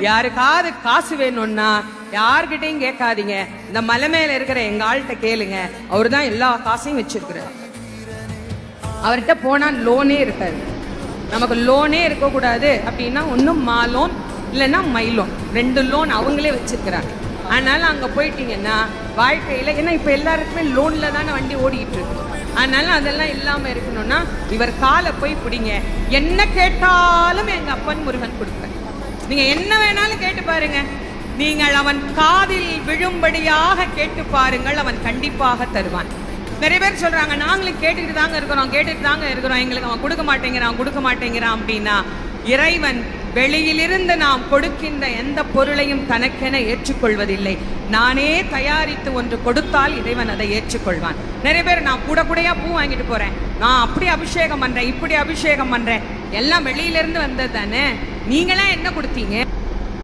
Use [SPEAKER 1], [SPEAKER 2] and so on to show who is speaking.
[SPEAKER 1] யாருக்காவது காசு வேணும்னா யார்கிட்டையும் கேட்காதீங்க, இந்த மலை மேல இருக்கிற எங்க ஆள்கிட்ட கேளுங்க. அவரு தான் எல்லா காசையும் வச்சிருக்கிறார். அவர்கிட்ட போனா லோனே இருக்காது. நமக்கு லோனே இருக்கக்கூடாது அப்படின்னா ஒன்றும் மா லோன் இல்லைன்னா மை லோன், 2 லோன் அவங்களே வச்சிருக்கிறாங்க. அதனால அங்க போயிட்டீங்கன்னா வாழ்க்கையில, ஏன்னா இப்ப எல்லாருக்குமே லோன்ல தானே வண்டி ஓடிக்கிட்டு இருக்கு. அதனால அதெல்லாம் இல்லாம இருக்கணும்னா இவர் காலை போய் பிடிங்க. என்ன கேட்டாலும் எங்க அப்பன் முருகன் கொடுப்பேன். நீங்க என்ன வேணாலும் கேட்டு பாருங்க. நீங்கள் அவன் காதில் விழும்படியாக கேட்டு பாருங்கள், அவன் கண்டிப்பாக தருவான். நிறைய பேர் சொல்றாங்க, நாங்களும் கேட்டுட்டு தாங்க இருக்கிறோம், எங்களுக்கு அவன் கொடுக்க மாட்டேங்கிறான் அப்படின்னா, இறைவன் வெளியிலிருந்து நாம் கொடுக்கின்ற எந்த பொருளையும் தனக்கென ஏற்றுக்கொள்வதில்லை. நானே தயாரித்து ஒன்று கொடுத்தால் இறைவன் அதை ஏற்றுக்கொள்வான். நிறைய பேர் நான் கூடையா பூ வாங்கிட்டு போறேன், நான் அப்படி அபிஷேகம் பண்றேன், இப்படி அபிஷேகம் பண்றேன், எல்லாம் வெளியிலிருந்து வந்தது தானே, நீங்களா என்ன கொடுத்தீங்க?